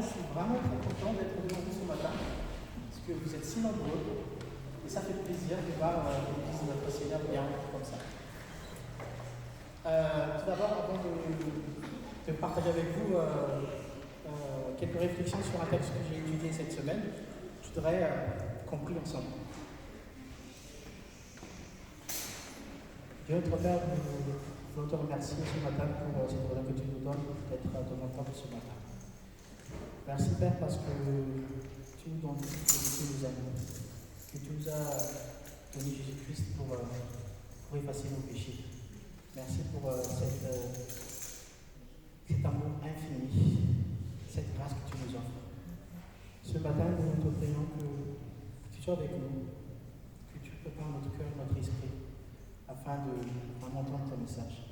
je suis vraiment très content d'être devant vous ce matin, parce que vous êtes si nombreux, et ça fait plaisir de voir l'Église de notre Seigneur bien comme ça. Tout d'abord, avant de partager avec vous quelques réflexions sur un texte que j'ai étudié cette semaine, je voudrais qu'on prie ensemble. Dieu notre Père, nous voulons te remercier ce matin pour cette journée que tu nous donnes d'être ton enfant de ce matin. Merci Père parce que tu nous donnes, que tu nous aimes, que tu nous as donné Jésus-Christ pour effacer nos péchés. Merci pour cet amour infini, cette grâce que tu nous offres. Ce matin, nous te prions que tu sois avec nous, que tu prépares notre cœur, notre esprit, afin de vraiment entendre ton message.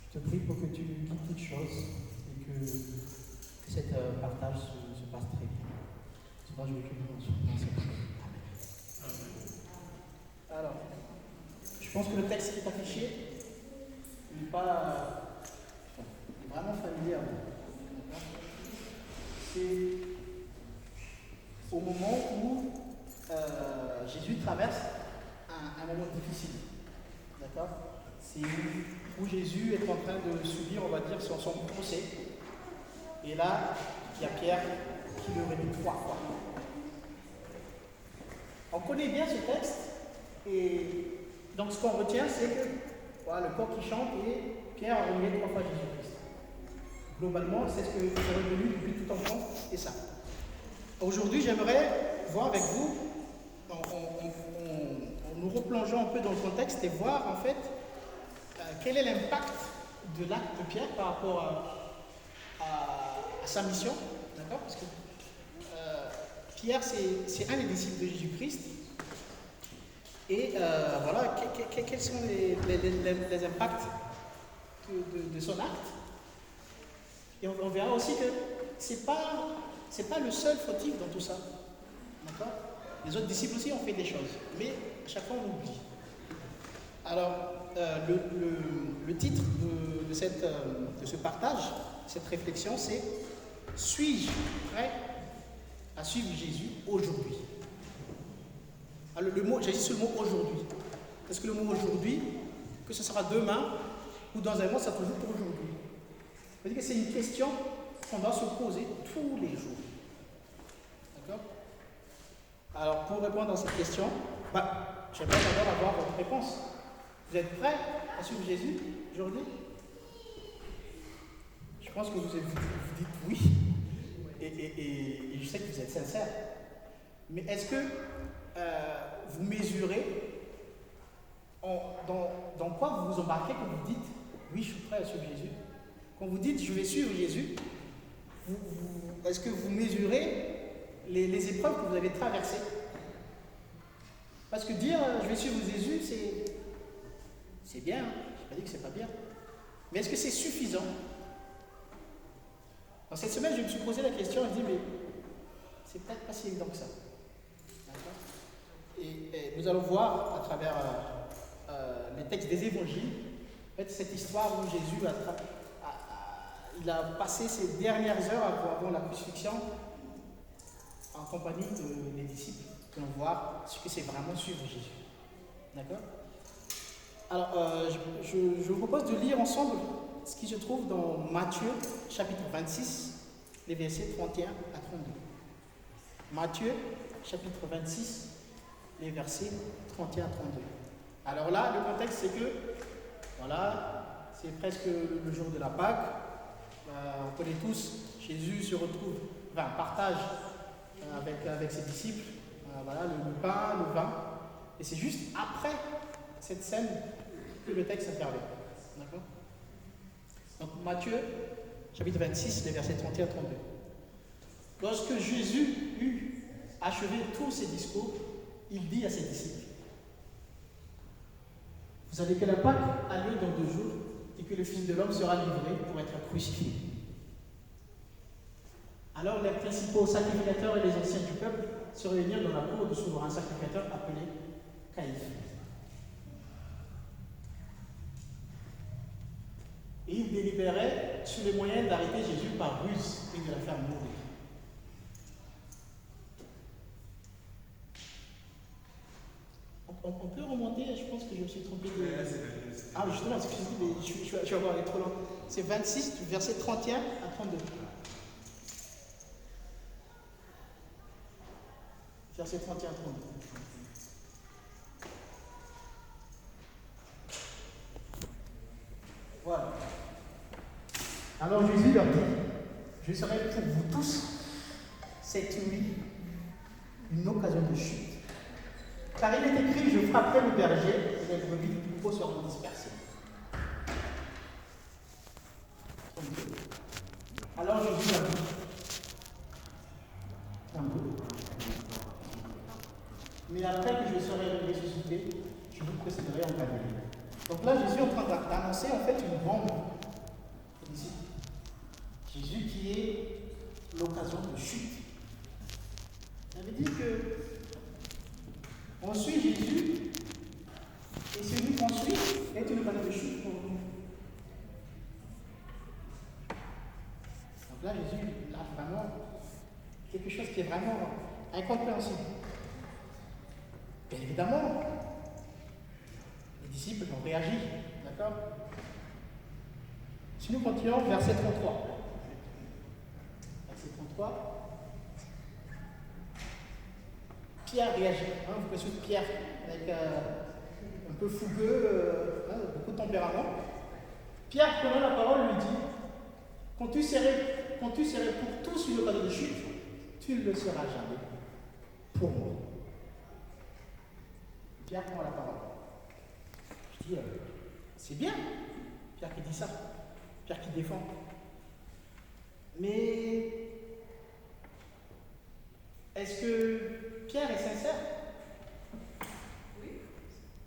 Je te prie pour que tu guides toutes choses et que cet partage se passe très bien. C'est moi je veux que nous dans cette Amen. Alors, je pense que le texte qui est affiché n'est pas vraiment familier à vous. C'est au moment où Jésus traverse un moment difficile. D'accord? C'est où Jésus est en train de subir, on va dire, son procès. Et là, il y a Pierre qui le répète 3 fois. On connaît bien ce texte, et donc ce qu'on retient, c'est que voilà, le corps qui chante et Pierre a remis 3 fois Jésus-Christ. Globalement, c'est ce que j'ai retenu depuis tout enfant, c'est ça. Aujourd'hui, j'aimerais voir avec vous, en nous replongeant un peu dans le contexte et voir en fait quel est l'impact de l'acte de Pierre par rapport à sa mission, d'accord? Parce que Pierre, c'est un des disciples de Jésus-Christ. Et voilà, quels sont les impacts de son acte? Et on verra aussi que c'est pas le seul fautif dans tout ça, d'accord? Les autres disciples aussi ont fait des choses, mais à chaque fois on oublie. Alors, le titre de ce partage, cette réflexion, c'est « Suis-je prêt à suivre Jésus aujourd'hui ?» Alors, j'ai dit sur le mot « aujourd'hui ». Parce que le mot « aujourd'hui », que ce sera demain ou dans un mois, ça peut toujours pour aujourd'hui. C'est-à-dire que c'est une question qu'on doit se poser tous les jours. D'accord? Alors, pour répondre à cette question, j'aimerais d'abord avoir votre réponse. Vous êtes prêts à suivre Jésus aujourd'hui? Je pense que vous dites oui. Et je sais que vous êtes sincère. Mais est-ce que vous mesurez dans quoi vous vous embarquez quand vous dites oui, je suis prêt à suivre Jésus? Quand vous dites je vais suivre Jésus, est-ce que vous mesurez les épreuves que vous avez traversées? Parce que dire je vais suivre Jésus, c'est bien, je n'ai pas dit que c'est pas bien. Mais est-ce que c'est suffisant? Dans cette semaine, je me suis posé la question et je me dis, mais c'est peut-être pas si évident que ça. D'accord? Et nous allons voir à travers les textes des évangiles, en fait, cette histoire où Jésus il a passé ses dernières heures avant la crucifixion en compagnie des disciples. Pour voir ce que c'est vraiment suivre Jésus. D'accord? Alors, je vous propose de lire ensemble ce qui se trouve dans Matthieu, chapitre 26, les versets 31 à 32. Matthieu, chapitre 26, les versets 31 à 32. Alors là, le contexte, c'est que, voilà, c'est presque le jour de la Pâque. On connaît tous, Jésus se retrouve, partage avec ses disciples. Voilà, le pain, le vin. Et c'est juste après cette scène que le texte intervient. D'accord? Donc Matthieu, chapitre 26, les versets 31 à 32. Lorsque Jésus eut achevé tous ses discours, il dit à ses disciples: vous savez que la Pâque a lieu dans 2 jours et que le Fils de l'homme sera livré pour être crucifié. Alors les principaux sacrificateurs et les anciens du peuple se réunirent dans la cour du souverain sacrificateur appelé Caïphe. Et ils délibéraient sur les moyens d'arrêter Jésus par ruse et de la faire mourir. On peut remonter, je pense que je me suis trompé de. Ah, justement, excusez-moi, je vais avoir aller trop loin. C'est 26, verset 31 à 32. Verset 31 à 32. Voilà. Alors Jésus leur dit, je serai pour vous tous cette nuit une occasion de chute. Car il est écrit, je frapperai le berger et les brebis du troupeau seront dispersées. Alors Jésus leur dit, mais après que je serai ressuscité, je vous précéderai en Galilée. Donc là, Jésus est en train d'annoncer en fait une bombe. Ici. Jésus qui est l'occasion de chute. Ça veut dire que on suit Jésus et celui qu'on suit est une occasion de chute pour nous. Donc là, Jésus a vraiment quelque chose qui est vraiment incompréhensible. Bien évidemment, les disciples ont réagi, d'accord? Si nous continuons, verset 33. Verset 33. Pierre réagit. Vous connaissez Pierre, avec un peu fougueux, beaucoup de tempérament. Pierre, prenant la parole, lui dit, quand tu serais pour tous une occasion de chute, tu ne le seras jamais pour moi. Pierre prend la parole. Je dis, c'est bien, Pierre qui dit ça, Pierre qui défend. Mais est-ce que Pierre est sincère? Oui.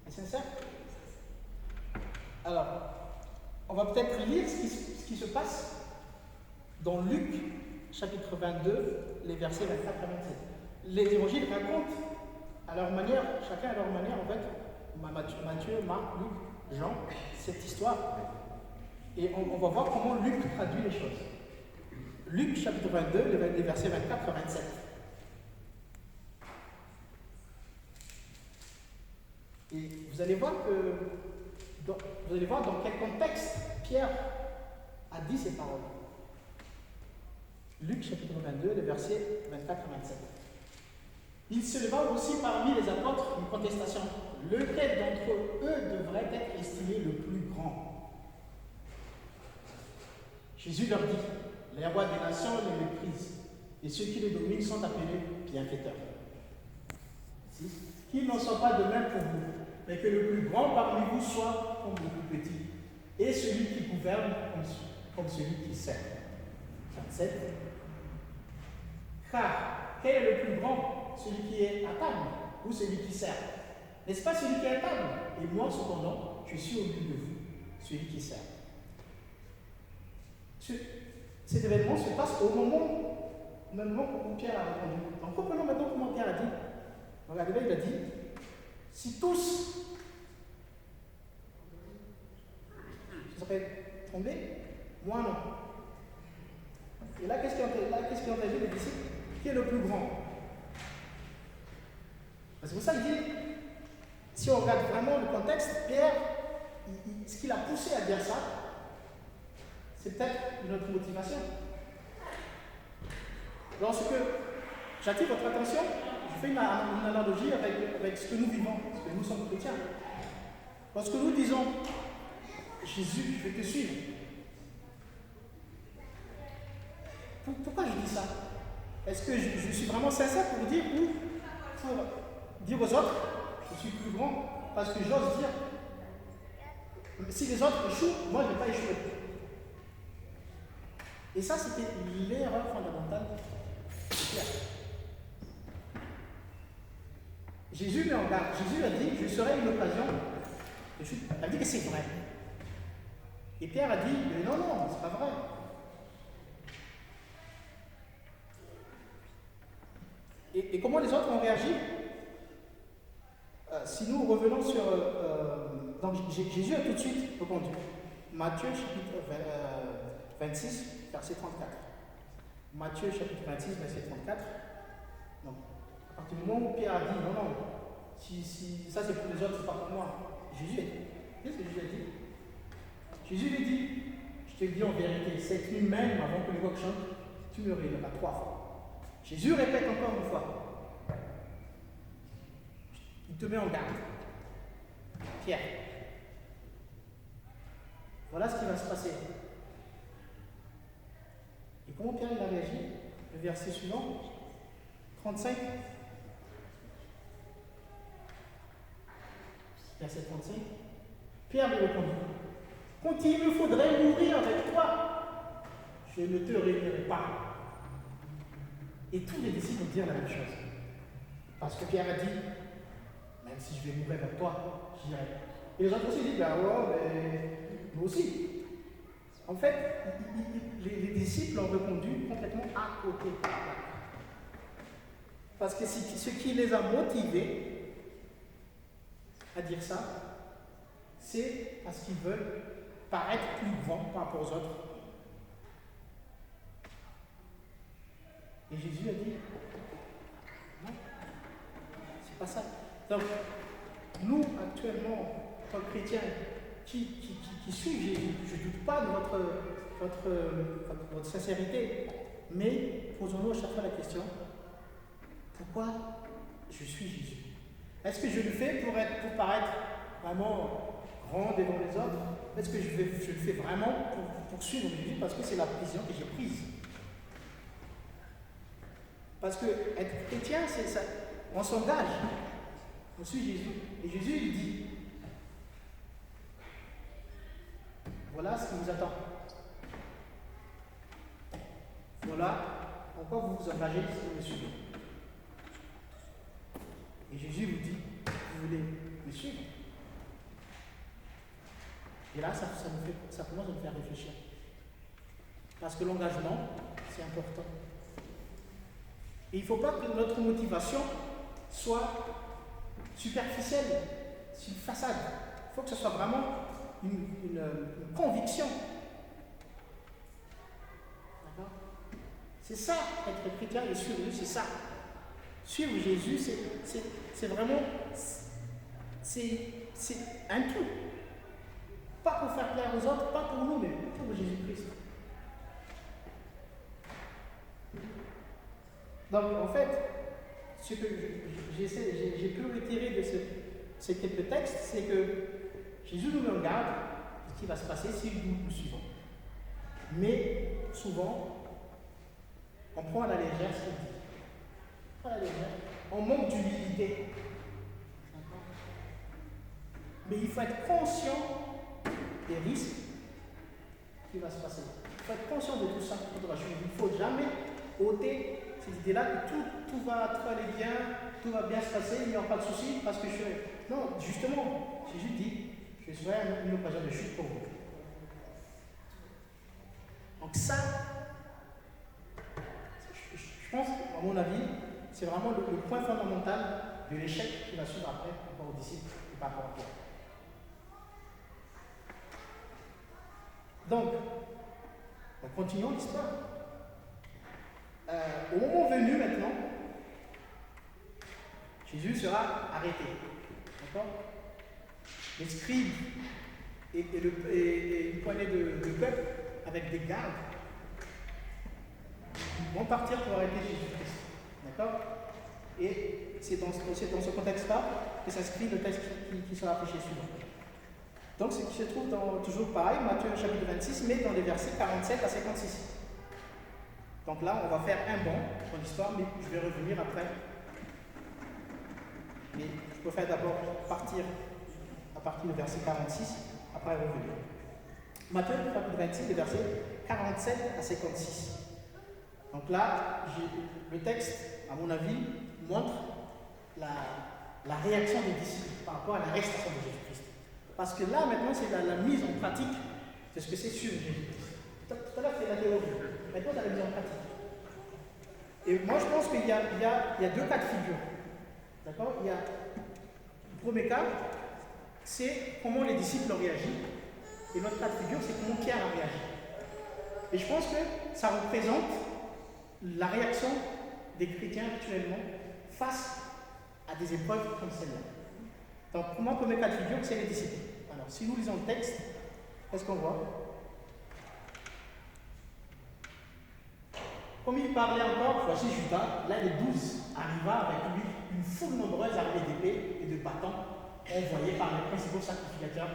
Est sincère? Alors, on va peut-être lire ce qui se passe dans Luc, chapitre 22, les versets 24 à 27. Les évangiles racontent à leur manière, chacun à leur manière, en fait, Matthieu, Marc, Luc, Jean, cette histoire. Et on va voir comment Luc traduit les choses. Luc, chapitre 22, les versets 24 à 27. Et vous allez voir dans quel contexte Pierre a dit ces paroles. Luc chapitre 22, les versets 24 à 27. Il se leva aussi parmi les apôtres une contestation. Lequel d'entre eux devrait être estimé le plus grand? Jésus leur dit, les rois des nations les méprisent, et ceux qui les dominent sont appelés bienfaiteurs. Qu'il n'en soit pas de même pour vous, mais que le plus grand parmi vous soit comme le plus petit, et celui qui gouverne comme celui qui sert. 27. Car quel est le plus grand, celui qui est à table ou celui qui sert? N'est-ce pas celui qui est à table? Et moi, cependant, je suis au milieu de vous, celui qui sert. Cet événement se passe au moment où Pierre a répondu. Donc, comprenons maintenant comment Pierre a dit. Regardez là, il a dit, si tous seraient tombés, moi non. Et là, qu'est-ce qu'ils ont dit les disciples? Qui est le plus grand? C'est pour ça qu'il dit, si on regarde vraiment le contexte, Pierre, ce qui l'a poussé à dire ça, c'est peut-être notre motivation. Lorsque j'attire votre attention, je fais une analogie avec ce que nous vivons, parce que nous sommes chrétiens. Lorsque nous disons, Jésus, je vais te suivre. Pourquoi je dis ça? Est-ce que je suis vraiment sincère pour dire aux autres, je suis plus grand? Parce que j'ose dire, si les autres échouent, moi je ne vais pas échouer. Et ça, c'était l'erreur fondamentale de Pierre. Jésus met en garde. Jésus a dit, je serai une occasion de chute. Il a dit que c'est vrai. Et Pierre a dit, mais non, c'est pas vrai. Et comment les autres ont réagi? Si nous revenons sur... donc Jésus a tout de suite répondu. Matthieu chapitre 26, verset 34. Matthieu chapitre 26, verset 34. Donc, à partir du moment où Pierre a dit non, non, si ça c'est pour les autres, c'est pas pour moi. Jésus a dit. Qu'est-ce que Jésus a dit? Jésus lui dit, je te dis en vérité, cette nuit même, avant que le coq chante, tu me réveilleras 3 fois. Jésus répète encore une fois. Il te met en garde. Pierre. Voilà ce qui va se passer. Et comment Pierre il a réagi? Le verset suivant, 35. Verset 35. Pierre lui répondit, quand il me faudrait mourir avec toi, je ne te réveillerai pas. Et tous les disciples vont dire la même chose. Parce que Pierre a dit, même si je vais mourir avec toi, j'irai. Et les autres aussi disent, ben ouais, mais nous aussi. En fait, les disciples ont répondu complètement à côté. Parce que ce qui les a motivés à dire ça, c'est parce qu'ils veulent paraître plus grands par rapport aux autres. Et Jésus a dit, non, c'est pas ça. Donc, nous, actuellement, en tant que chrétiens, qui suivent Jésus, je ne doute pas de votre sincérité, mais posons-nous à chaque fois la question, pourquoi je suis Jésus? Est-ce que je le fais pour paraître vraiment grand devant les autres? Est-ce que je le fais vraiment pour suivre Jésus parce que c'est la vision que j'ai prise? Parce que être chrétien, c'est ça. On s'engage. On suit Jésus. Et Jésus, il dit, voilà ce qui vous attend. Voilà en quoi vous vous engagez si vous me suivez. Et Jésus vous dit, vous voulez me suivre? Et là, ça commence à nous faire réfléchir. Parce que l'engagement, c'est important. Et il ne faut pas que notre motivation soit superficielle, c'est une façade. Il faut que ce soit vraiment une conviction. D'accord? C'est ça, être chrétien et suivre Jésus, c'est ça. Suivre Jésus, c'est vraiment, c'est un tout. Pas pour faire plaire aux autres, pas pour nous, mais pour Jésus-Christ. Donc, en fait, ce que j'ai pu retirer de ces quelques textes, c'est que Jésus nous met en garde de ce qui va se passer si nous suivons. Mais souvent, on prend à la légère ce qu'il dit. On prend à la légère. On manque d'humilité. Mais il faut être conscient des risques qui vont se passer. Il faut être conscient de tout ça quand on va suivre. Il ne faut jamais ôter cette idée-là que tout va aller bien, tout va bien se passer, il n'y aura pas de souci parce que je suis. Non, justement, Jésus dit, je serai une occasion de chute pour vous. Donc ça, je pense, à mon avis, c'est vraiment le point fondamental de l'échec qui va suivre après par rapport aux disciples et par rapport à toi. Donc, continuons l'histoire. Au moment venu maintenant, Jésus sera arrêté. D'accord? Les scribes et une poignée de peuple avec des gardes vont partir pour arrêter Jésus-Christ. D'accord? Et c'est dans ce contexte-là que s'inscrit le texte qui sera affiché suivant. Donc, ce qui se trouve toujours pareil, Matthieu chapitre 26, mais dans les versets 47 à 56. Donc là, on va faire un bond dans l'histoire, mais je vais revenir après. Mais je préfère d'abord partir à partir du verset 46, après revenir. Matthieu chapitre 26, les versets 47 à 56. Donc là, le texte, à mon avis, montre la réaction des disciples par rapport à l'arrestation de Jésus-Christ. Parce que là, maintenant, c'est la mise en pratique de ce que c'est sur Jésus-Christ. Tout à l'heure, c'était la théorie. Maintenant, c'est la mise en pratique. Et moi, je pense qu'il y a deux cas de figure. D'accord? Il y a le premier cas, c'est comment les disciples ont réagi. Et l'autre cas de figure, c'est comment Pierre a réagi. Et je pense que ça représente la réaction des chrétiens actuellement face à des épreuves comme celle-là. Donc, comment premier cas de figure, c'est les disciples. Alors, si nous lisons le texte, qu'est-ce qu'on voit? Comme il parlait encore, voici Judas, l'un des 12, arriva avec lui une foule nombreuse armée d'épées et de bâtons, envoyés par les principaux sacrificateurs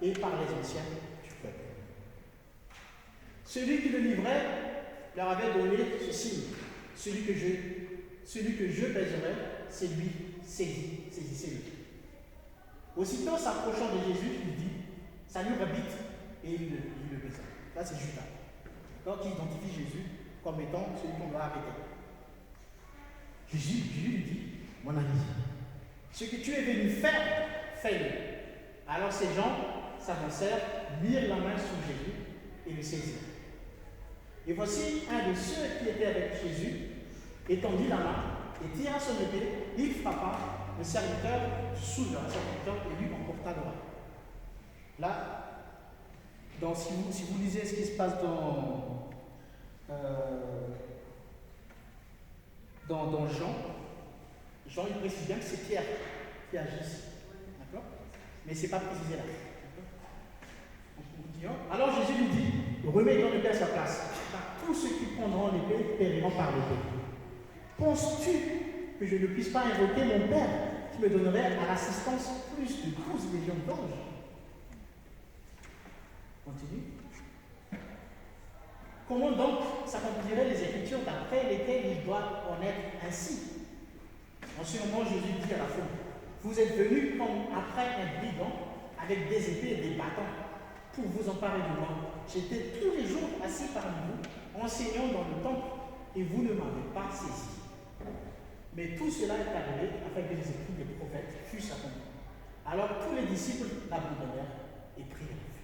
et par les anciens du peuple. Celui qui le livrait leur avait donné ce signe. Celui que je baiserai, c'est lui, saisissez-le. Aussitôt s'approchant de Jésus, il dit, salut Rabbi, et il le baisa. Là, c'est Judas. Donc, il identifie Jésus comme étant celui qu'on doit arrêter. Jésus lui dit, mon ami, ce que tu es venu faire, fais-le. Alors ces gens s'avancèrent, mirent la main sur Jésus et le saisirent. Et voici un de ceux qui étaient avec Jésus, étendit la main et tira son épée, il frappa le serviteur du souverain serviteur et lui emporta l'oreille. Là, si vous lisez ce qui se passe dans Jean, il précise bien que c'est Pierre qui agit ici. D'accord? Mais ce n'est pas précisé là. Alors Jésus lui dit, remets ton épée à sa place, car tous ceux qui prendront l'épée périront par l'épée. Penses-tu que je ne puisse pas invoquer mon Père qui me donnerait à l'assistance plus de 12 légions d'anges? Continue. Comment donc s'accompliraient les Écritures d'après lesquelles il doit en être ainsi? En ce moment, Jésus dit à la foule, vous êtes venus comme après un brigand avec des épées et des bâtons pour vous emparer de moi. J'étais tous les jours assis parmi vous, enseignant dans le temple, et vous ne m'avez pas saisi. Mais tout cela est arrivé afin que les écrits des prophètes fussent accomplis. Alors tous les disciples l'abandonnèrent et prirent la fuite.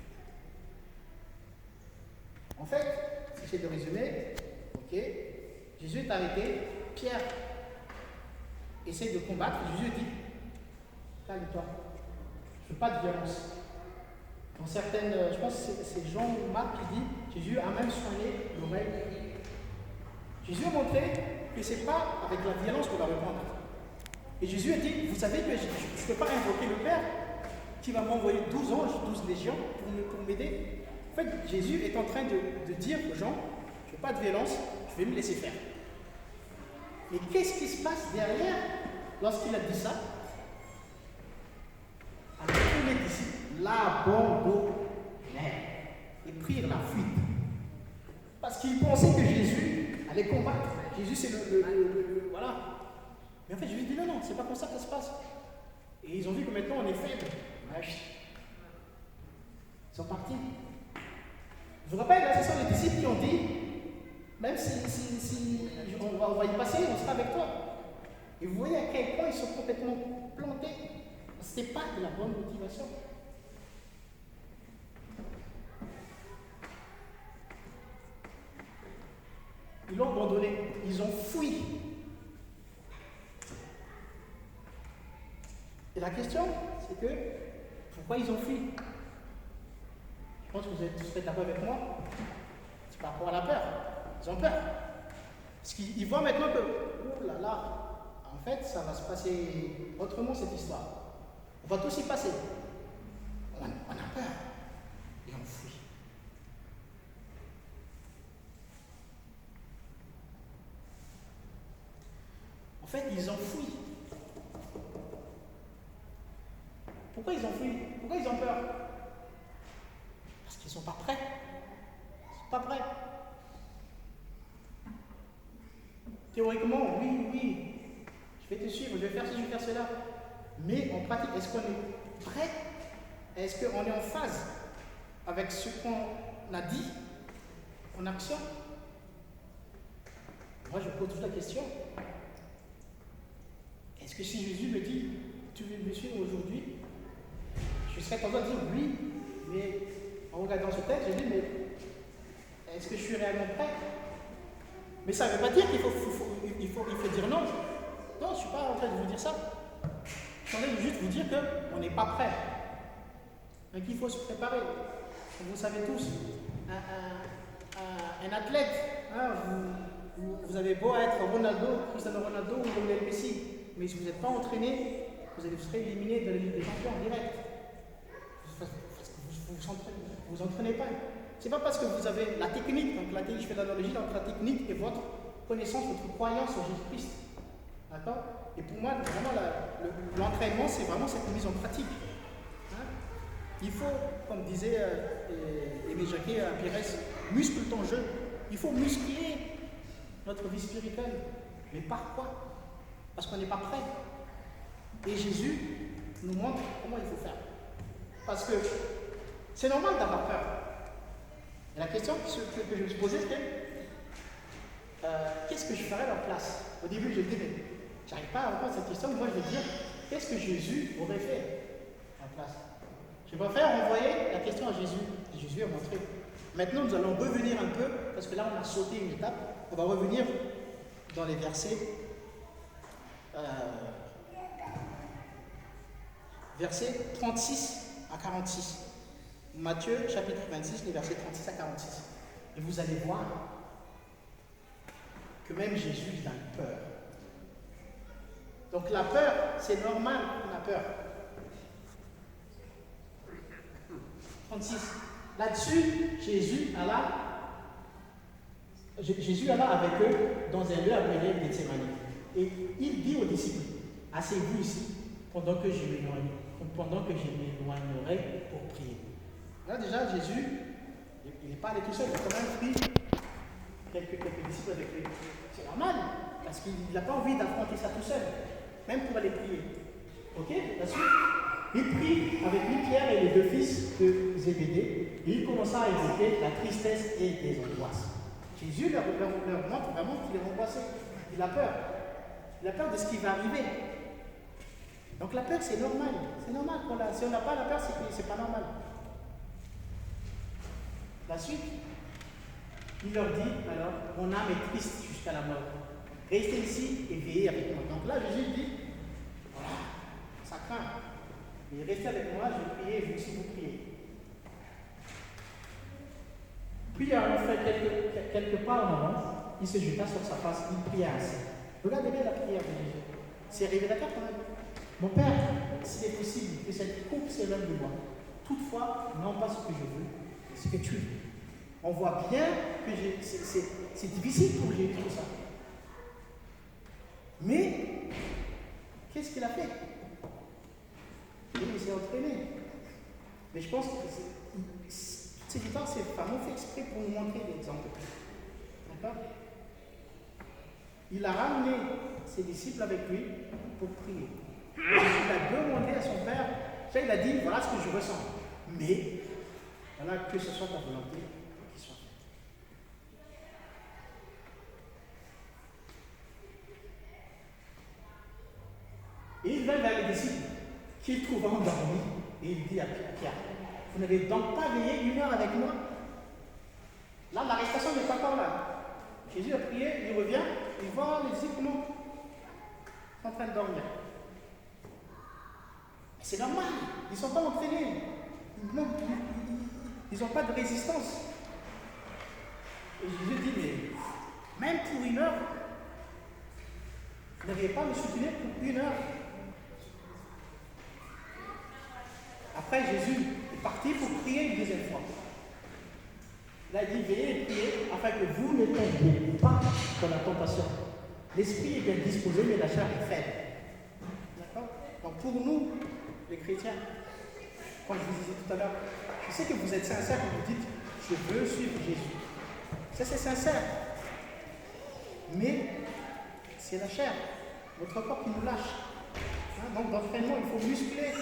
En fait, si c'est de résumer, ok, Jésus est arrêté, Pierre essaie de combattre, Jésus dit, calme-toi, je ne veux pas de violence. Dans certaines, je pense que c'est Jean ou Marc qui dit, Jésus a même soigné l'oreille. Jésus a montré que ce n'est pas avec la violence qu'on va répondre. Et Jésus a dit, vous savez que je ne peux pas invoquer le Père qui va m'envoyer 12 anges, 12 légions pour m'aider. En fait, Jésus est en train de dire aux gens, je ne veux pas de violence, je vais me laisser faire. Mais qu'est-ce qui se passe derrière lorsqu'il a dit ça? Alors tous les disciples l'abandonnèrent et prirent la fuite. Parce qu'ils pensaient que Jésus allait combattre. Jésus, c'est voilà. Mais en fait, Jésus dit non, non, c'est pas comme ça que ça se passe. Et ils ont vu que maintenant on est faible. Ils sont partis. Je vous rappelle, là, ce sont les disciples qui ont dit, même si on va y passer, on sera avec toi. Et vous voyez à quel point ils sont complètement plantés. Ce n'est pas de la bonne motivation. Ils l'ont abandonné, ils ont fui. Et la question, c'est que, pourquoi ils ont fui? Je pense que vous êtes tous d'accord avec moi. C'est par rapport à la peur. Ils ont peur. Parce qu'ils voient maintenant que, oh là là, en fait, ça va se passer autrement cette histoire. On va tous y passer. On a peur. Et on fuit. En fait, ils ont fui. Pourquoi ils ont fui? Pourquoi ils ont peur? Parce qu'ils ne sont pas prêts. Ils ne sont pas prêts. Théoriquement, oui, je vais te suivre, je vais faire ci, je vais faire cela. Mais en pratique, est-ce qu'on est prêt? Est-ce qu'on est en phase avec ce qu'on a dit en action? Moi, je pose toute la question. Est-ce que si Jésus me dit, tu veux me suivre aujourd'hui, je serais tendance à dire oui, mais en regardant ce texte, je dis, mais est-ce que je suis réellement prêt? Mais ça ne veut pas dire qu'il faut dire non. Non, je ne suis pas en train de vous dire ça. Je suis en train de juste vous dire qu'on n'est pas prêt. Donc il faut se préparer. Vous savez tous, un athlète, hein, Vous avez beau être Ronaldo, Cristiano Ronaldo ou Lionel Messi, mais si vous n'êtes pas entraîné, vous serez éliminé de la Ligue des Champions en direct. Parce que vous vous entraînez pas. C'est pas parce que vous avez la technique, donc je fais l'analogie entre la technique et votre connaissance, votre croyance en Jésus-Christ. D'accord? Et pour moi, vraiment, l'entraînement, c'est vraiment cette mise en pratique. Hein? Il faut, comme disait Aimé Jacquet à Pires, muscle ton jeu. Il faut muscler notre vie spirituelle. Mais par quoi? Parce qu'on n'est pas prêt. Et Jésus nous montre comment il faut faire. Parce que c'est normal d'avoir peur. Et la question que je me suis posée, c'est qu'est-ce que je ferais à leur place? Au début, je me disais, mais j'arrive pas à répondre à cette question. Moi, je vais dire, qu'est-ce que Jésus aurait fait à la place? Je préfère renvoyer la question à Jésus. Et Jésus a montré. Maintenant, nous allons revenir un peu, parce que là, on a sauté une étape. On va revenir dans les versets. Versets 36 à 46. Matthieu, chapitre 26, les versets 36 à 46. Et vous allez voir que même Jésus, il a eu peur. Donc la peur, c'est normal qu'on a peur. 36. Là-dessus, Jésus alla avec eux dans un lieu appelé Gethsémani. Et il dit aux disciples, asseyez-vous ici pendant que je m'éloignerai pour prier. Là déjà, Jésus, il n'est pas allé tout seul, il a quand même pris quelques disciples avec lui. C'est normal, parce qu'il n'a pas envie d'affronter ça tout seul, même pour aller prier. Ok? La suite. Il prit avec lui Pierre et les deux fils de Zébédée, et il commença à évoquer la tristesse et les angoisses. Jésus leur montre vraiment qu'il est angoissé. Il a peur. Il a peur de ce qui va arriver. Donc la peur, c'est normal. C'est normal qu'on l'a. Si on n'a pas la peur, c'est pas normal. La suite, il leur dit alors, mon âme est triste jusqu'à la mort. Restez ici et veillez avec moi. Donc là, Jésus dit, voilà, ça craint. Mais restez avec moi, je vais prier, vous aussi vous priez. Puis, en fait quelques pas en avant, il se jeta sur sa face, il pria ainsi. Regardez bien la prière de Jésus. C'est révélateur quand même. Mon Père, s'il est possible que cette coupe s'éloigne de moi, toutefois, non pas ce que je veux, mais ce que tu veux. On voit bien que c'est difficile pour Jésus tout ça. Mais, qu'est-ce qu'il a fait? Il s'est entraîné. Mais je pense que cette histoire, c'est vraiment fait exprès pour nous montrer l'exemple. D'accord? Il a ramené ses disciples avec lui pour prier. Il a demandé à son Père, ça il a dit, voilà ce que je ressens. Mais, voilà que ce soit ta volonté qui soit faite. Et il va vers les disciples qu'il trouva endormis. Et il dit à Pierre, vous n'avez donc pas veillé 1 heure avec moi? Là, l'arrestation n'est pas encore là. Jésus a prié, il revient, il voit les disciples non, en train de dormir. C'est normal, ils ne sont pas entraînés. Ils n'ont pas de résistance. Et Jésus dit, mais même pour 1 heure, vous n'avez pas me soutenir pour 1 heure. Après, Jésus est parti pour prier une deuxième fois. Il a dit, veillez et priez afin que vous ne tombiez pas dans la tentation. L'esprit est bien disposé, mais la chair est faible. D'accord? Donc pour nous, les chrétiens, comme je vous disais tout à l'heure, je sais que vous êtes sincères quand vous dites, je veux suivre Jésus. Ça, c'est sincère. Mais c'est la chair, notre corps qui nous lâche. Hein? Donc d'entraînement, il faut muscler.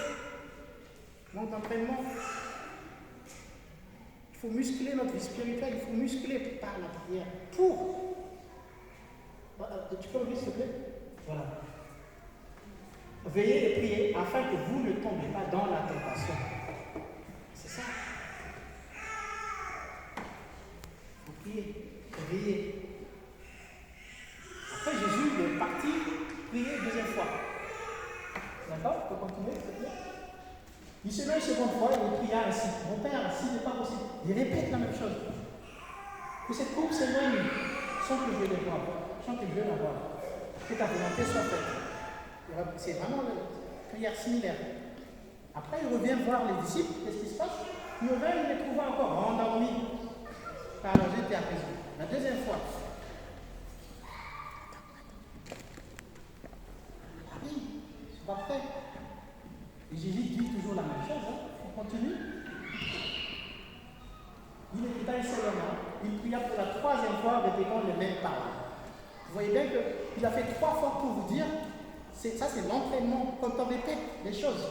Donc d'entraînement, il faut muscler notre vie spirituelle, il faut muscler par la prière. Pour. Tu peux ouvrir s'il te plaît? Voilà. Veillez et priez afin que vous ne tombiez pas dans la tentation. C'est ça. Il faut prier, il faut veiller. Après Jésus est parti prier une deuxième fois. D'accord? On peut continuer s'il te plaît? Il se met une seconde fois et il pria ainsi. Mon Père, s'il n'est pas possible, il répète la même chose. Que cette coupe s'éloigne sans que je les vois, sans que Dieu la voie, que ta volonté soit faite. C'est vraiment une prière similaire. Après, il revient voir les disciples, qu'est-ce qui se passe? Il revient, il les trouve encore endormis, car leur était apaisé. La deuxième fois, ah oui, ils ne sont pas prêts. Et Jésus dit toujours la même chose, hein. On continue. Il écouta un seul homme, il pria pour la troisième fois, répétant les mêmes paroles. Vous voyez bien qu'il a fait 3 fois pour vous dire, ça c'est l'entraînement, quand on répète les choses,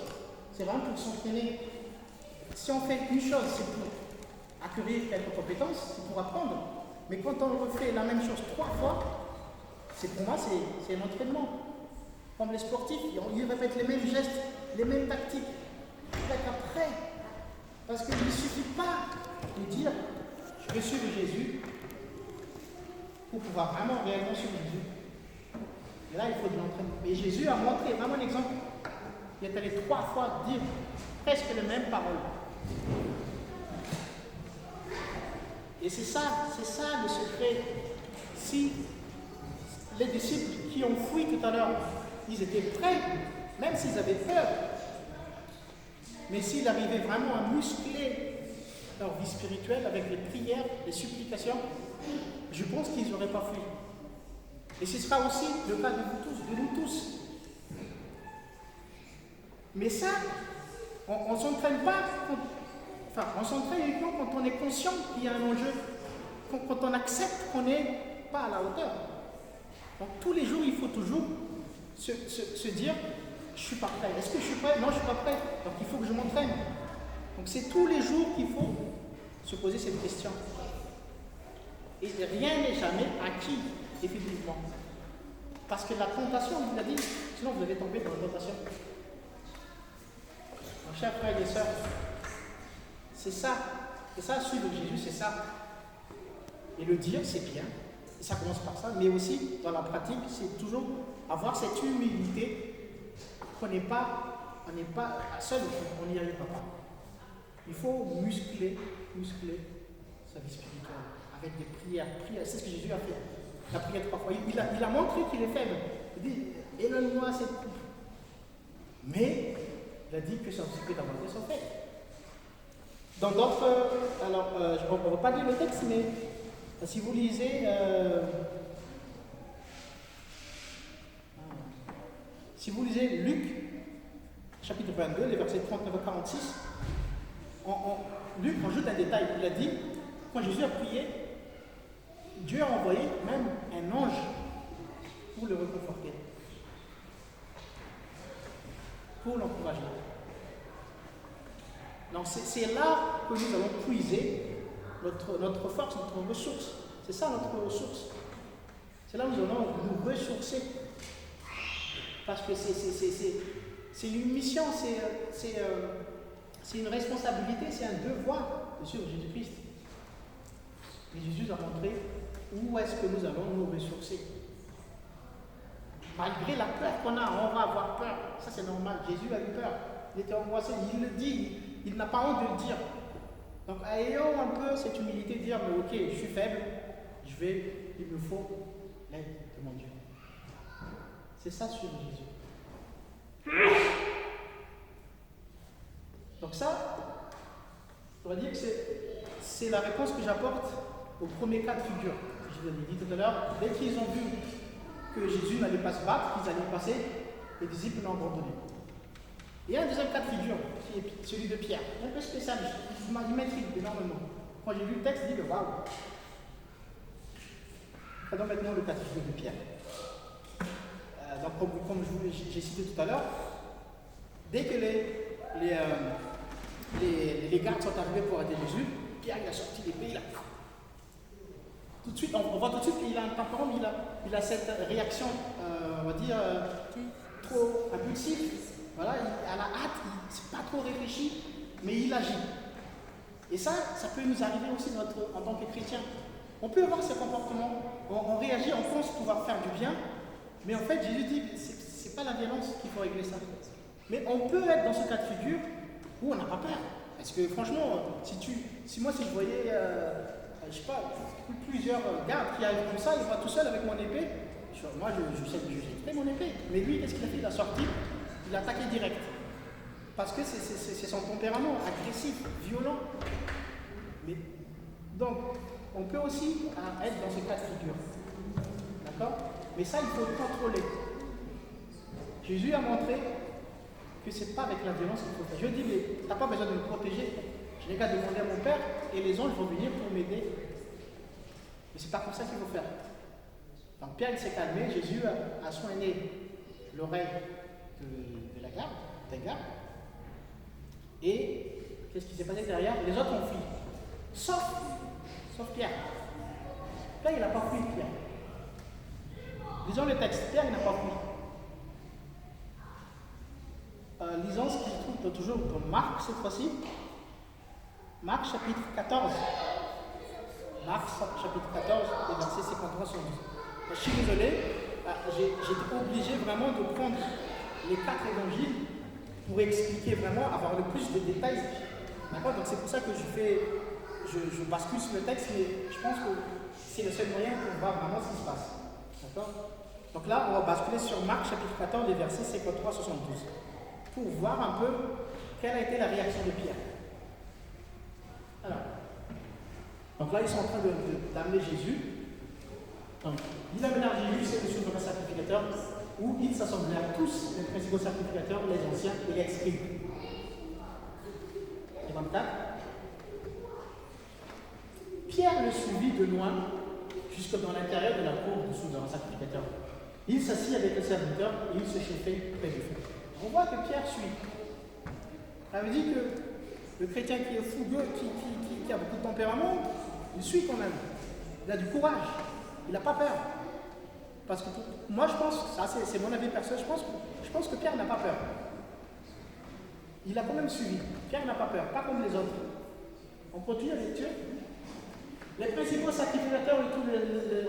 c'est vraiment pour s'entraîner. Si on fait une chose, c'est pour acquérir quelques compétences, c'est pour apprendre. Mais quand on refait la même chose 3 fois, pour moi c'est un entraînement. Comme les sportifs, ils répètent les mêmes gestes, les mêmes tactiques. Après, parce qu'il ne suffit pas de dire je veux suivre Jésus pour pouvoir vraiment réellement suivre Jésus. Et là, il faut de l'entraînement. Et Jésus a montré vraiment un exemple. Il est allé 3 fois dire presque les mêmes paroles. Et c'est ça le secret. Si les disciples qui ont fui tout à l'heure, ils étaient prêts, même s'ils avaient peur, mais s'ils arrivaient vraiment à muscler leur vie spirituelle avec les prières, les supplications, je pense qu'ils n'auraient pas fui. Et ce sera aussi le cas de nous tous. Mais ça, on ne s'entraîne pas, on s'entraîne uniquement quand on est conscient qu'il y a un enjeu, quand on accepte qu'on n'est pas à la hauteur. Donc tous les jours, il faut toujours se dire, je ne suis pas prêt. Est-ce que je suis prêt? Non, je ne suis pas prêt. Donc il faut que je m'entraîne. Donc c'est tous les jours qu'il faut se poser cette question. Et rien n'est jamais acquis, définitivement. Parce que la tentation, il a dit, sinon vous allez tomber dans la tentation. Donc, chers frères et sœurs, c'est ça. C'est ça, suivre Jésus, c'est ça. Et le dire, c'est bien. Et ça commence par ça. Mais aussi, dans la pratique, c'est toujours avoir cette humilité qu'on n'est pas seul, on n'y arrive pas. Il faut muscler sa vie spirituelle avec des prières. C'est ce que Jésus a fait. Il a prié 3 fois. Il a montré qu'il est faible. Il dit, éloigne-moi cette coupe. Mais il a dit que son secret d'avancer sont faits. Dans d'autres, alors, on ne va pas lire le texte, mais si vous lisez, Luc, chapitre 22, les versets 39 à 46, Luc rajoute un détail. Il a dit, quand Jésus a prié, Dieu a envoyé même un ange pour le réconforter, pour l'encourager. Donc c'est là que nous allons puiser notre force, notre ressource. C'est ça notre ressource. C'est là où nous allons nous ressourcer. Parce que c'est une mission, c'est une responsabilité, c'est un devoir de suivre Jésus-Christ. Et Jésus a montré où est-ce que nous allons nous ressourcer. Malgré la peur qu'on a, on va avoir peur. Ça c'est normal. Jésus a eu peur. Il était angoissé. Il le dit. Il n'a pas honte de le dire. Donc ayons un peu cette humilité de dire, mais ok, je suis faible. Il me faut l'aide de mon Dieu. C'est ça suivre Jésus. Donc ça, on va dire que c'est la réponse que j'apporte au premier cas de figure. Je vous l'ai dit tout à l'heure, dès qu'ils ont vu que Jésus n'allait pas se battre, qu'ils allaient passer, les disciples l'ont abandonné. Il y a un deuxième cas de figure, qui est celui de Pierre. Un peu spécial, il m'intrigue énormément. Quand j'ai lu le texte, je dis waouh. Prenons maintenant le cas de figure de Pierre. Donc, comme j'ai cité tout à l'heure, dès que les gardes sont arrivés pour aider Jésus, Pierre il a sorti l'épée, il a. Tout de suite, on voit tout de suite qu'il a un tempérament, il a cette réaction, on va dire, trop impulsive. Voilà, il a la hâte, il n'est pas trop réfléchi, mais il agit. Et ça peut nous arriver aussi en tant que chrétiens. On peut avoir ce comportement, on réagit, on pense pouvoir faire du bien, mais en fait, Jésus dit que ce n'est pas la violence qu'il faut régler ça. Mais on peut être dans ce cas de figure où on n'a pas peur. Parce que franchement, si je voyais je sais pas, plusieurs gardes qui arrivent comme ça, il va tout seul avec mon épée. Moi, je sais mon épée. Mais lui, qu'est-ce qu'il a fait? Il a sorti, il a attaqué direct. Parce que c'est son tempérament, agressif, violent. Mais, donc, on peut aussi être dans ce cas de figure. D'accord? Mais ça, il faut le contrôler. Jésus a montré que ce n'est pas avec la violence qu'il faut faire. Je dis, mais tu n'as pas besoin de me protéger. Je n'ai qu'à demander à mon Père et les anges vont venir pour m'aider. Mais ce n'est pas comme ça qu'il faut faire. Donc Pierre il s'est calmé, Jésus a soigné l'oreille de la garde, des gardes. Et qu'est-ce qui s'est passé derrière? Les autres ont fui. Sauf Pierre. Là, il n'a pas fui, Pierre. Lisons le texte. Pierre, il n'a pas fui. Lisons ce qui se trouve toujours dans Marc cette fois-ci. Marc chapitre 14. Marc chapitre 14, et verset 53 sur 12. Je suis désolé, j'ai été obligé vraiment de prendre les 4 évangiles pour expliquer vraiment, avoir le plus de détails. D'accord? Donc c'est pour ça que je bascule sur le texte, mais je pense que c'est le seul moyen pour voir vraiment ce qui se passe. D'accord? Donc là, on va basculer sur Marc chapitre 14, les versets 53 72, pour voir un peu quelle a été la réaction de Pierre. Alors, donc là, ils sont en train d'amener Jésus. Donc, ils amenèrent Jésus, c'est le souverain sacrificateur, où ils s'assemblèrent tous, les principaux sacrificateurs, les anciens et les scribes. Et 24. Pierre le suivit de loin, jusque dans l'intérieur de la cour du souverain sacrificateur. Il s'assit avec le serviteur et il se chauffait près du feu. On voit que Pierre suit. Ça veut dire que le chrétien qui est fougueux, qui a beaucoup de tempérament, il suit quand même. Il a du courage. Il n'a pas peur. Parce que moi, je pense, ça c'est mon avis personnel, je pense que Pierre n'a pas peur. Il a quand même suivi. Pierre n'a pas peur, pas comme les autres. On continue la lecture. Les principaux sacrificateurs et tous les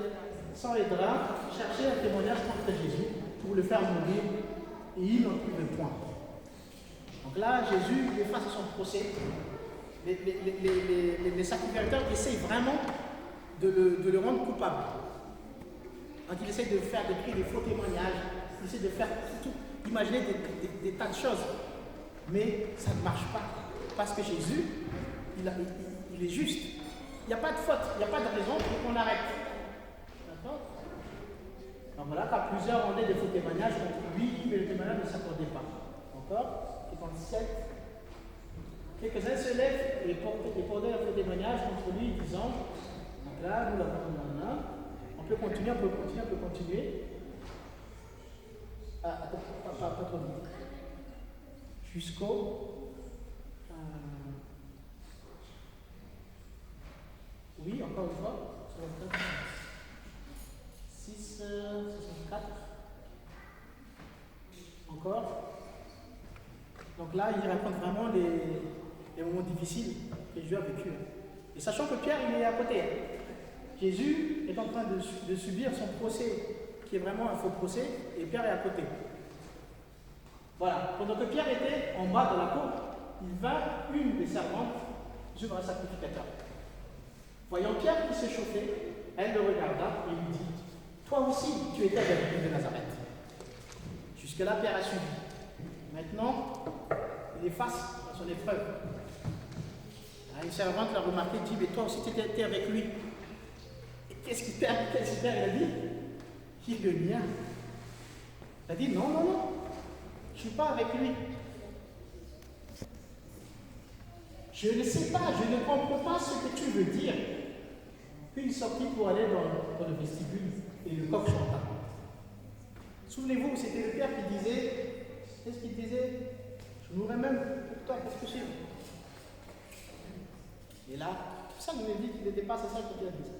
sang et draps cherchaient un témoignage contre Jésus pour le faire mourir et ils n'en trouvaient point. Donc là, Jésus est face à son procès. Les sacrificateurs essayent vraiment de le rendre coupable. Donc il essaie de faire des faux témoignages, il essaie de faire tout, imaginer des tas de choses. Mais ça ne marche pas. Parce que Jésus, il est juste. Il n'y a pas de faute, il n'y a pas de raison pour qu'on arrête. D'accord? Donc voilà, car plusieurs rendaient des faux témoignages contre lui, mais le témoignage ne s'accordait pas. D'accord? 57. Quelques-uns se lèvent et portaient un faux témoignage contre lui, disant, donc là, nous l'avons maintenant. On peut continuer. Pas trop vite. Jusqu'au. Oui, encore une fois. 6, 64. Encore. Donc là, il raconte vraiment les moments difficiles que Jésus a vécu. Et sachant que Pierre, il est à côté. Jésus est en train de subir son procès, qui est vraiment un faux procès, et Pierre est à côté. Voilà. Pendant que Pierre était en bas de la cour, il vint une des servantes sur un sacrificateur. Voyant Pierre qui se chauffait, elle le regarda et lui dit, toi aussi, tu étais avec lui de Nazareth. Jusque-là, Pierre a suivi. Maintenant, il est face à son épreuve. Une servante l'a remarqué, dit, mais toi aussi, tu étais avec lui. Et qu'est-ce qu'il a dit? Il le nia. Il a dit, non, je ne suis pas avec lui. Je ne sais pas, je ne comprends pas ce que tu veux dire. Puis il sortit pour aller dans le vestibule et le coq chanta. Souvenez-vous, c'était le Père qui disait, qu'est-ce qu'il disait? Je mourrais même pour toi, qu'est-ce que c'est? Et là, tout ça nous dit qu'il n'était pas, c'est ça qu'il a dit.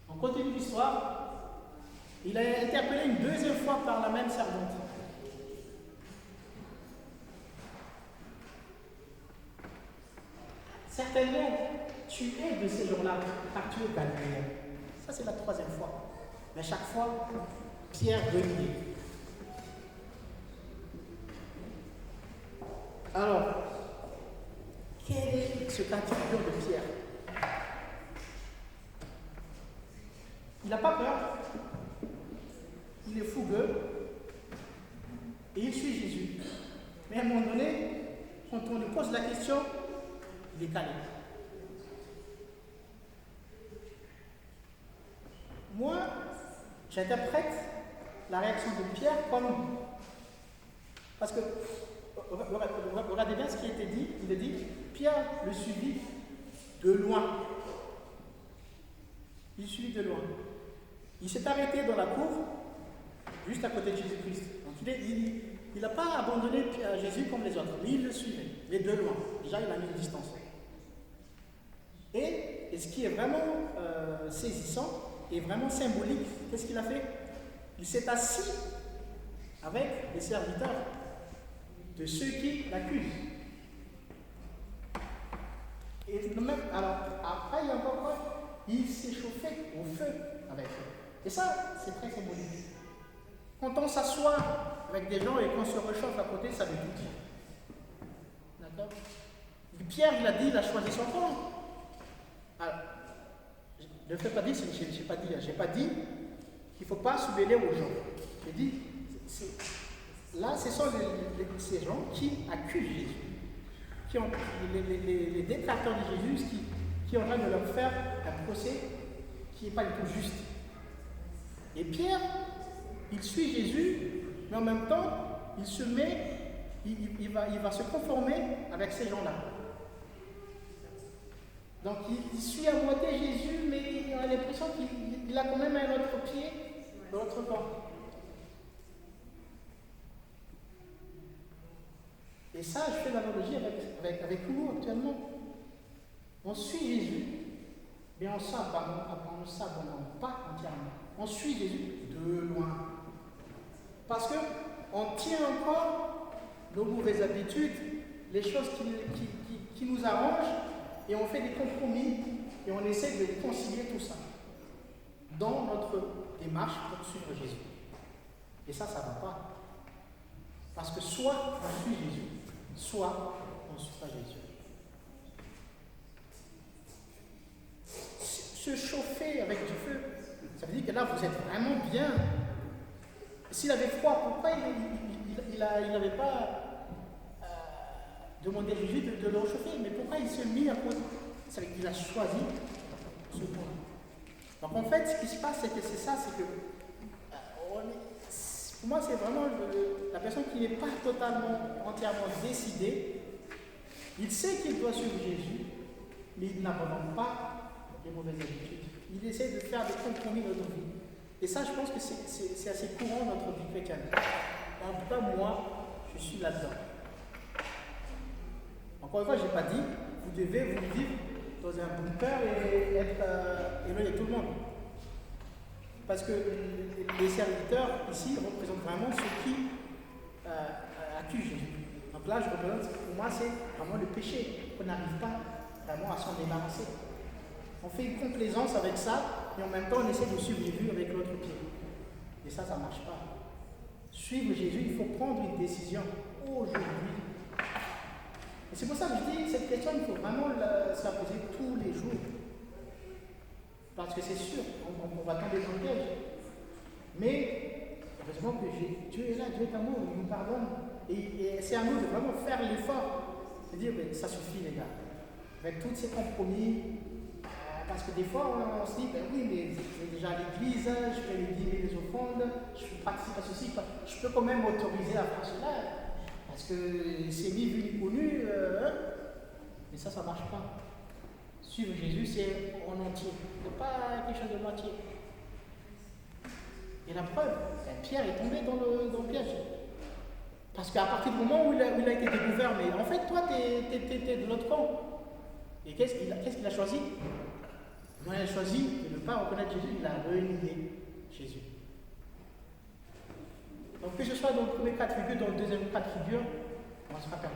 On continue l'histoire. Il a été appelé une deuxième fois par la même servante. Certainement, tu es de ces jours-là, car tu es Galiléen. Ça, c'est la troisième fois. Mais chaque fois, Pierre reniait. Alors, quel est ce cas de figure de Pierre. Il n'a pas peur, il est fougueux et il suit Jésus. Mais à un moment donné, quand on lui pose la question, il est calé. Moi, j'interprète la réaction de Pierre comme... Parce que, regardez bien ce qui a été dit. Il a dit, Pierre le suivit de loin. Il suivit de loin. Il s'est arrêté dans la cour, juste à côté de Jésus-Christ. Donc il n'a pas abandonné Jésus comme les autres, mais il le suivait, mais de loin. Déjà, il a mis une distance. Et ce qui est vraiment saisissant et vraiment symbolique, qu'est-ce qu'il a fait? Il s'est assis avec les serviteurs de ceux qui l'accusent. Et même, alors, après, il y a encore quoi? Il s'est chauffé au feu avec eux. Et ça, c'est très symbolique. Quand on s'assoit avec des gens et qu'on se réchauffe à côté, ça veut tout dire. D'accord? Pierre, il a dit, il a choisi son camp. Alors, ne fais pas dire, j'ai pas dit qu'il ne faut pas se mêler aux gens. J'ai dit, là, ce sont ces gens qui accusent Jésus, qui ont les détracteurs de Jésus, qui ont en train de leur faire un procès qui n'est pas du tout juste. Et Pierre, il suit Jésus, mais en même temps, il se met, il va se conformer avec ces gens-là. Donc il suit à moitié Jésus, mais il a l'impression qu'il a quand même un autre pied dans l'autre camp. Et ça, je fais l'analogie avec nous actuellement. On suit Jésus, mais on ne s'abandonne pas entièrement. On suit Jésus de loin. Parce qu'on tient encore nos mauvaises habitudes, les choses qui nous arrangent, et on fait des compromis, et on essaie de concilier tout ça dans notre démarche pour suivre Jésus. Et ça ne va pas. Parce que soit on suit Jésus, soit on ne suit pas Jésus. Se chauffer avec du feu, ça veut dire que là, vous êtes vraiment bien. S'il avait froid, pourquoi il n'avait pas demandé à Jésus de le réchauffer? Mais pourquoi il se mit à cause? Ça veut dire qu'il a choisi ce point. Donc en fait, ce qui se passe, c'est que pour moi, c'est vraiment la personne qui n'est pas totalement, entièrement décidée. Il sait qu'il doit suivre Jésus, mais il n'abandonne pas les mauvaises habitudes. Il essaie de faire des compromis dans notre vie. Et ça, je pense que c'est assez courant dans notre vie chrétienne. En tout cas, moi, je suis là-dedans. Encore une fois, je n'ai pas dit, vous devez vous vivre dans un bunker et être éloigné de tout le monde. Parce que les serviteurs ici représentent vraiment ceux qui accusent Jésus. Donc là, je représente, pour moi, c'est vraiment le péché, qu'on n'arrive pas vraiment à s'en débarrasser. On fait une complaisance avec ça, et en même temps, on essaie de suivre Jésus avec l'autre pied. Et ça ne marche pas. Suivre Jésus, il faut prendre une décision aujourd'hui. Et c'est pour ça que je dis, cette question, il faut vraiment se la poser tous les jours. Parce que c'est sûr, on va tomber dans le piège. Mais, heureusement que Dieu est là, Dieu est amour, il nous pardonne. Et c'est à nous de vraiment faire l'effort de dire, mais ça suffit les gars. Avec tous ces compromis, parce que des fois, on se dit, ben oui, mais je vais déjà à l'église, je fais les dîners, les offrandes, je participe à ceci, je peux quand même m'autoriser à faire cela, parce que c'est ni vu ni connu, mais ça ne marche pas. Suivre Jésus, c'est en entier, pas quelque chose de moitié. Et la preuve, Pierre est tombé dans le piège. Parce qu'à partir du moment où il a été découvert, mais en fait, toi, tu es de l'autre camp. Et qu'est-ce qu'il a choisi? Il a choisi de ne pas reconnaître Jésus, il a renié Jésus. Donc que ce soit dans le premier cas de figure, dans le deuxième cas de figure, on sera perdu.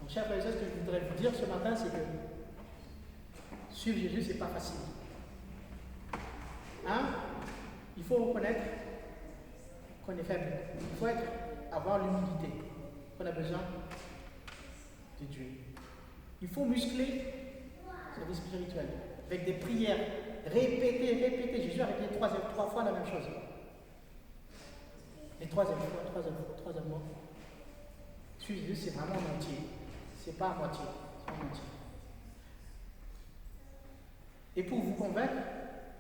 Donc chers frères et sœurs, ce que je voudrais vous dire ce matin, c'est que suivre Jésus, c'est pas facile. Il faut reconnaître qu'on est faible. Il faut avoir l'humilité. qu'on a besoin de Dieu. Il faut muscler sa vie spirituelle avec des prières. Répéter. Jésus a répété trois fois la même chose. Et troisième fois. Suivre Jésus, c'est vraiment en entier. C'est pas à moitié, c'est en entier. Et pour vous convaincre,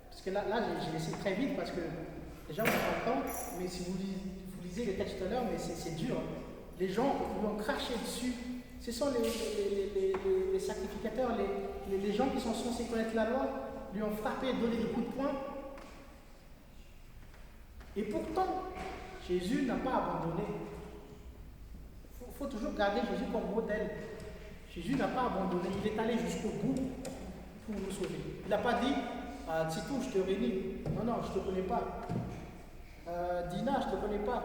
parce que là j'ai laissé très vite parce que déjà on n'a pas le temps, mais si vous lisez les textes tout à l'heure, mais c'est dur. Hein. Les gens lui ont craché dessus. Ce sont les sacrificateurs, les gens qui sont censés connaître la loi, lui ont frappé, donné des coups de poing. Et pourtant, Jésus n'a pas abandonné. Il faut toujours garder Jésus comme modèle. Jésus n'a pas abandonné, il est allé jusqu'au bout pour nous sauver. Il n'a pas dit, Titou, je te réunis. Non, je ne te connais pas. Dina, je ne te connais pas.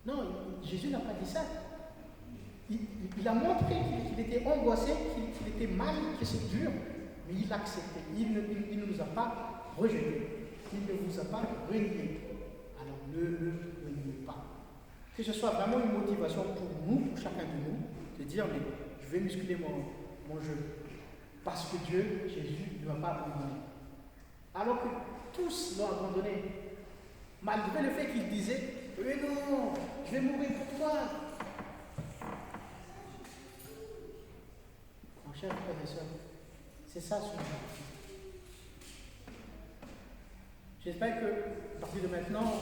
Non, Jésus n'a pas dit ça. Il a montré qu'il était angoissé, qu'il était mal, que c'est dur, mais il l'a accepté. Il ne nous a pas rejetés. Il ne vous a pas renié. Alors ne le reniez pas. Que ce soit vraiment une motivation pour nous, pour chacun de nous, de dire, mais je vais muscler mon jeu. Parce que Dieu, Jésus, ne m'a pas abandonné. Alors que tous l'ont abandonné. Malgré le fait qu'il disait, mais non, je vais mourir pour toi. Mon cher frère et soeur, c'est ça son objectif. J'espère que, à partir de maintenant,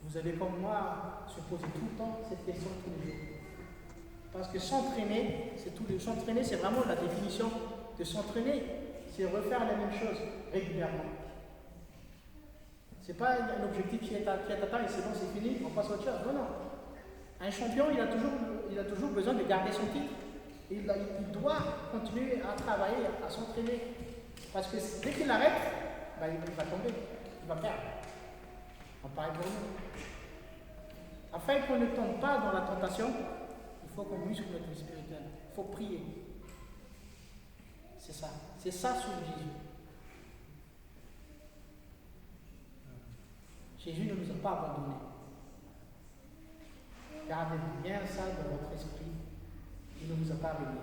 vous allez comme moi se poser tout le temps cette question tous les jours. Parce que s'entraîner, c'est vraiment la définition de s'entraîner, c'est refaire la même chose régulièrement. Ce n'est pas un objectif qui est atteint et c'est bon, c'est fini, on passe à autre chose. Non. Un champion, il a toujours besoin de garder son titre. Il doit continuer à travailler, à s'entraîner. Parce que dès qu'il arrête, il va tomber, il va perdre. On parle pour nous. Afin qu'on ne tombe pas dans la tentation, il faut qu'on muscle notre vie spirituelle. Il faut prier. C'est ça. C'est ça sur Jésus. Jésus ne nous a pas abandonnés. Gardez bien ça dans votre esprit. Il ne nous a pas reniés.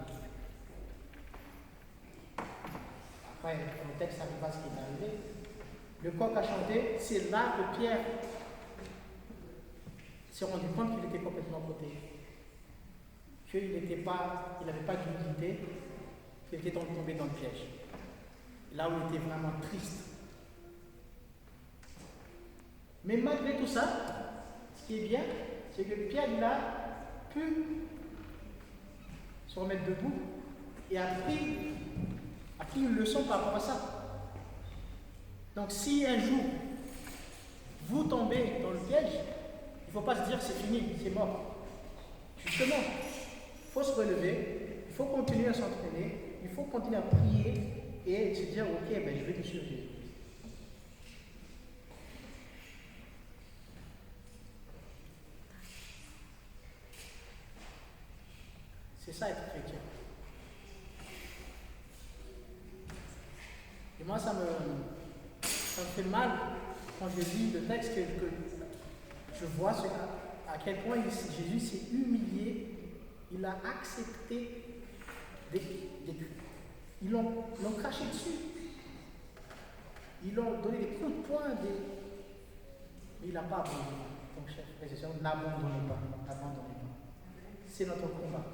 Après, le texte arriva ce qui est arrivé. Le coq a chanté, c'est là que Pierre s'est rendu compte qu'il était complètement côté. Qu'il n'avait pas d'humilité, qu'il était tombé dans le piège. Là où il était vraiment triste. Mais malgré tout ça, ce qui est bien, c'est que Pierre il a pu se remettre debout et a pris une leçon par rapport à ça. Donc si un jour vous tombez dans le piège, il ne faut pas se dire c'est fini, c'est mort. Justement, il faut se relever, il faut continuer à s'entraîner, il faut continuer à prier et se dire ok, je vais te suivre Jésus. C'est ça être chrétien. Et moi, ça me fait mal quand je lis le texte que je vois à quel point Jésus s'est humilié, il a accepté ils l'ont craché dessus. Ils l'ont donné des coups de poing, mais il n'a pas abandonné. Donc, chers frères et sœurs, n'abandonnez pas. C'est notre combat.